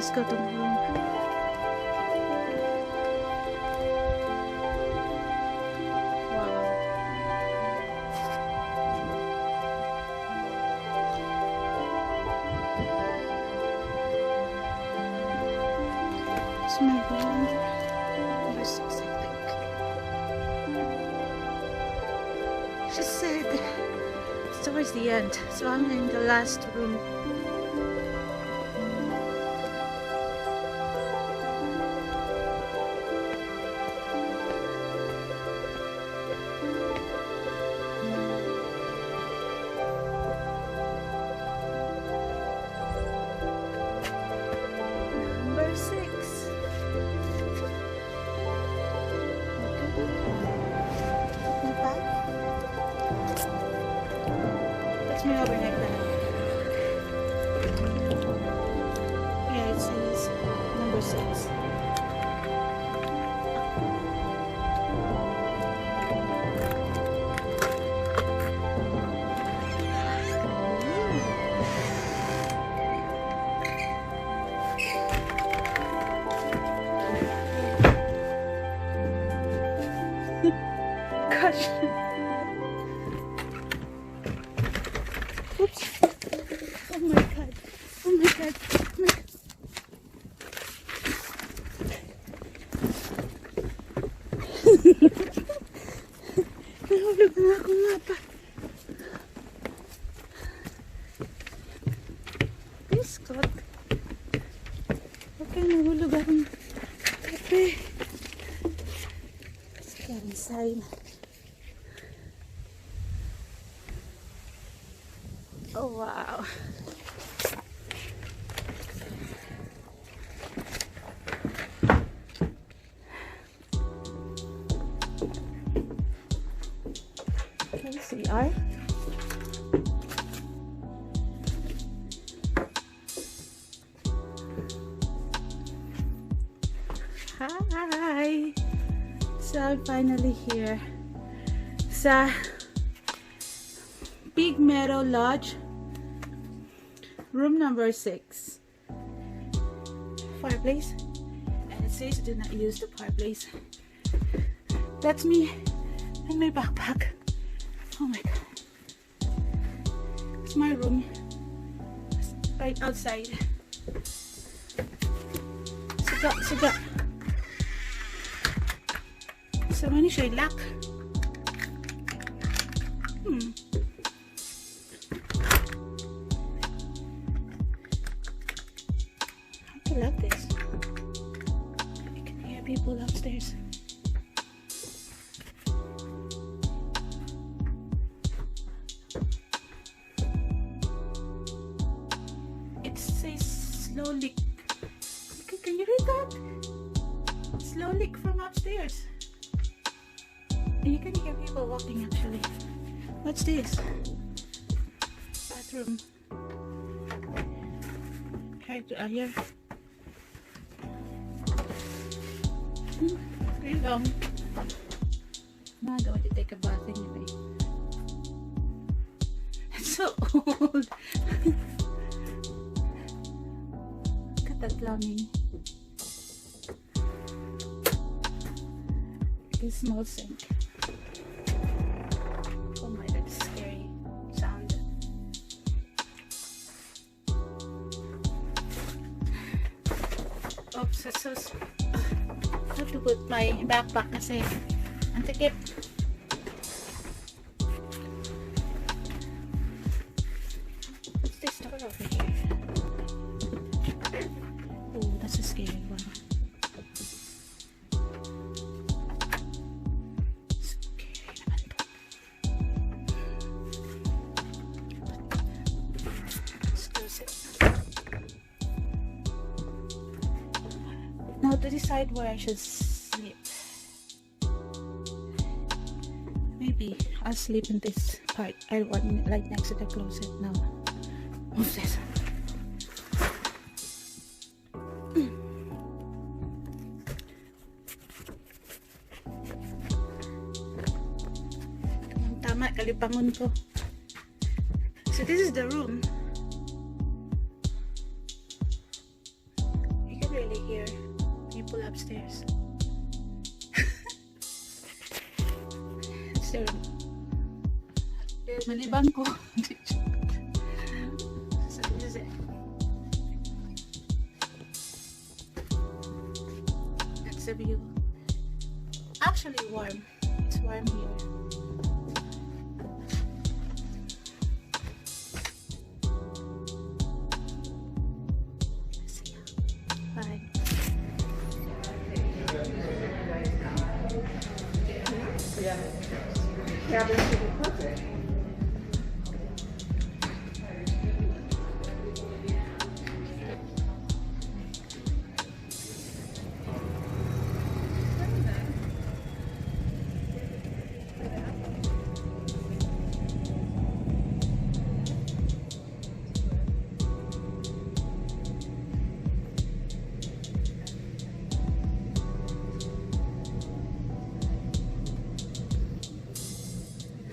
Let's go to the room. Wow. It's my room. Number 6, I think. She said it's towards the end, so I'm in the last room. Number 6. That's my overnight bed. Yeah, it says number 6. Gosh. Oops. Oh my god. Oh my god. Oh my god. Nahulog na ako nga pa. Biscuit. Okay, nahulog akong kape. Let's get inside. Oh wow. Okay, CR. Hi. So I'm finally here sa Big Meadow Lodge, room number 6. Fireplace, and it says do not use the fireplace. That's me and my backpack. Oh my god. It's my room. It's right outside. Siga. So many siya lock. I love this. You can hear people upstairs. It says slow leak. Okay, can you read that? Slow leak from upstairs. And you can hear people walking actually. What's this? Bathroom. Hair dryer. Very long. I'm not going to take a bath anyway. It's so old. Look at that plumbing. This small sink. Oh my, that's scary sound. Oops, that's so. I have to put my backpack kasi ang tikip. What's this door over here? Oh, that's a scary one. Scary naman to. Let's close it. Now to decide where I should sleep. Maybe I'll sleep in this part. I want right next to the closet now. What's this? Tama, kalipangon ko. So this is the room. usually hear people upstairs. So, malibang ko. So this is it. That's the view. Actually warm. It's warm here. See ya. Bye. Yeah. Cabin should be perfect.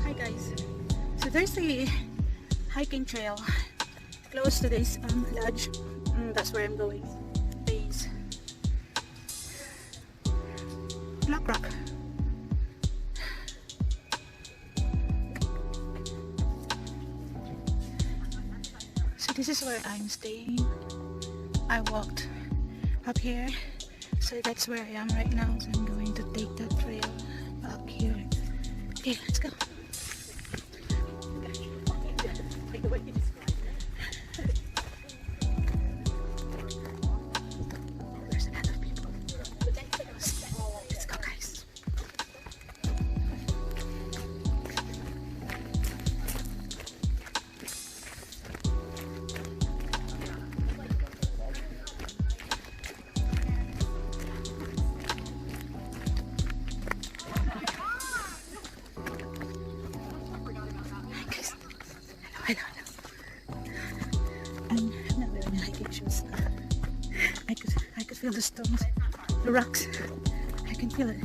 Hi guys. So there's a hiking trail close to this lodge. That's where I'm going. Base. BlackRock. So this is where I'm staying. I walked up here. So that's where I am right now. So I'm going to take that trail back here. Okay, let's go. There's a lot of people. Let's go, guys. Hello. I'm not wearing hiking shoes. I could feel the stones, the rocks. I can feel it.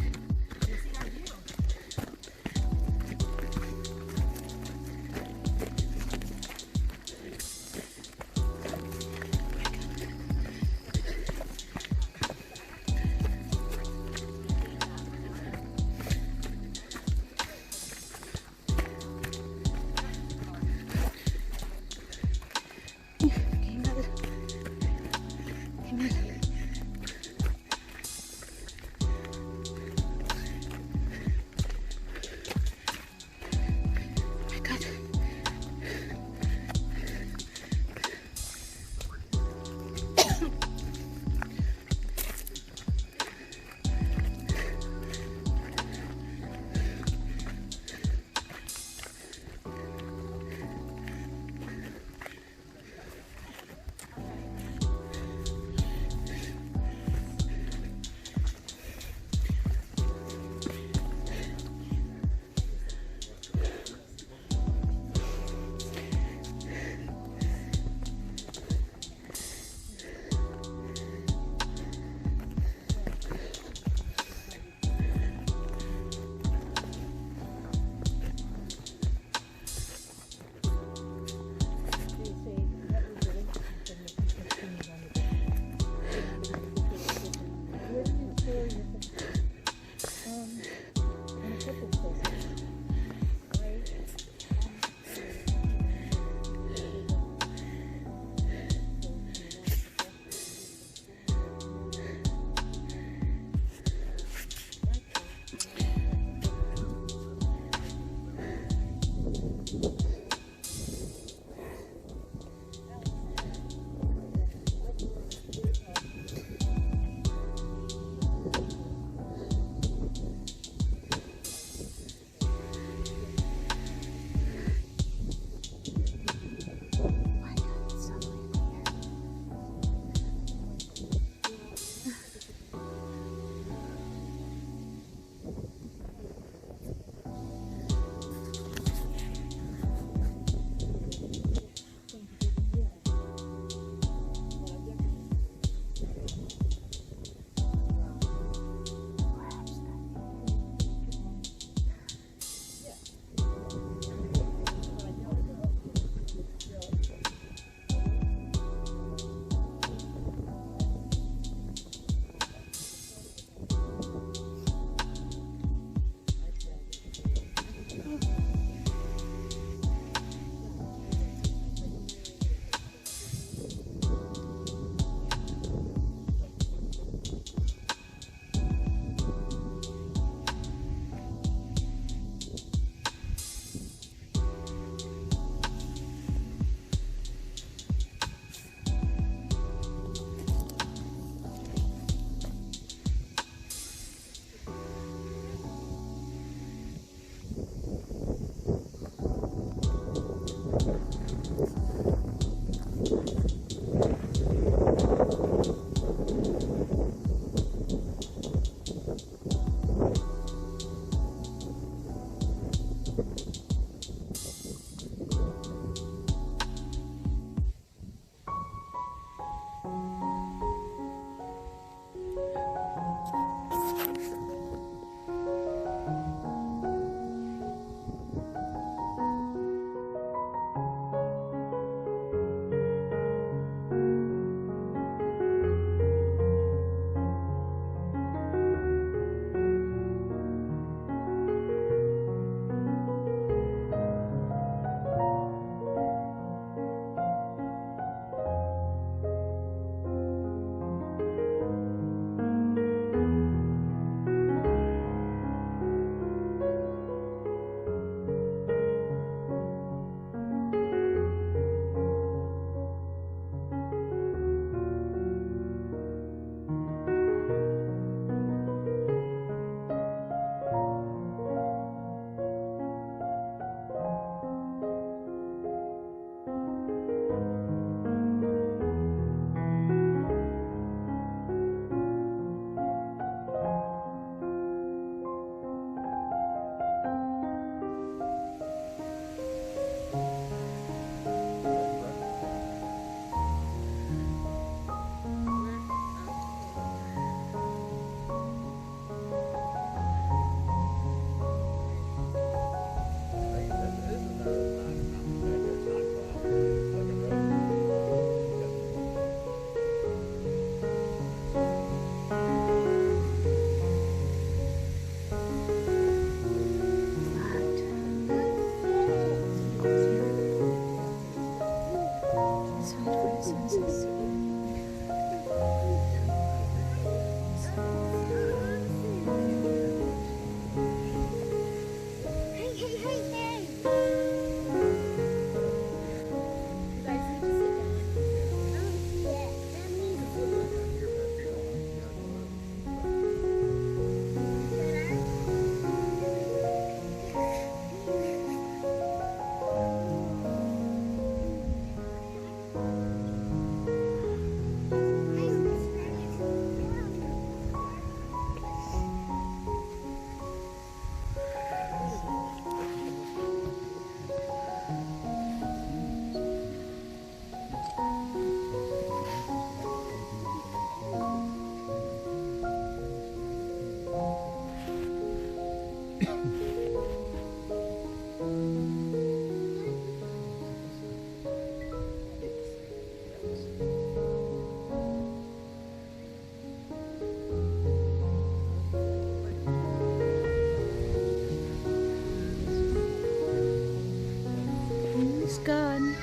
Gone.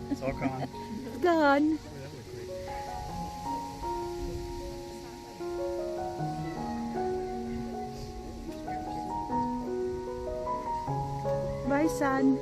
It's all gone. It's gone. Bye, son.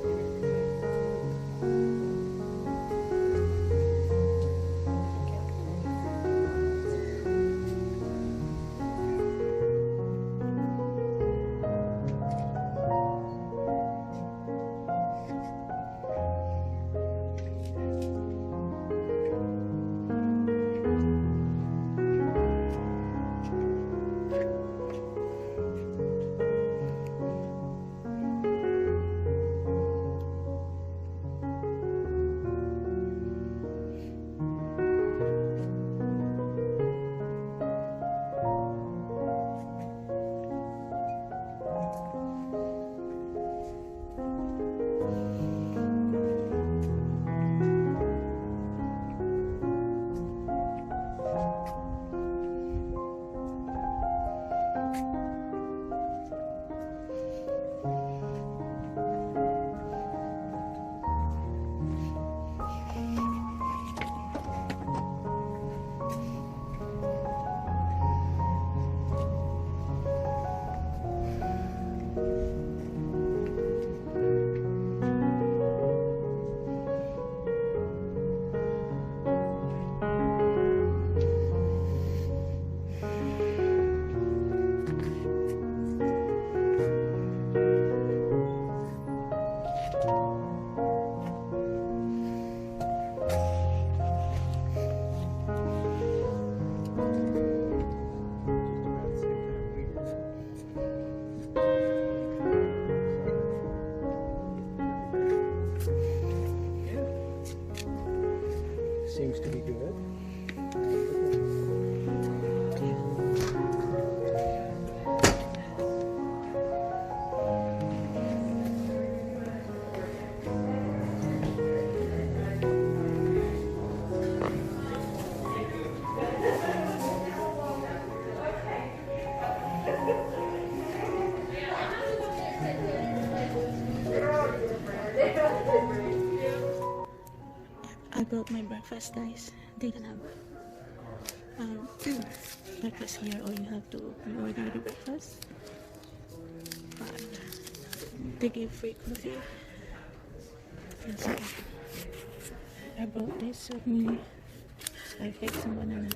seems to be good. I brought my breakfast, guys. They can have breakfast here, or you have to order the breakfast. But they give free coffee. And so I brought this with me. So I take some banana.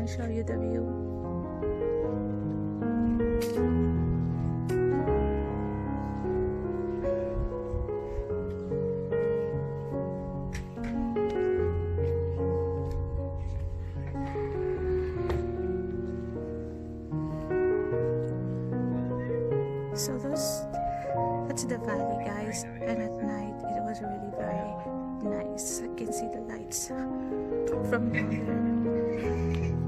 Show you the view. So that's the valley, guys, and at night it was really very nice. I can see the lights from down there.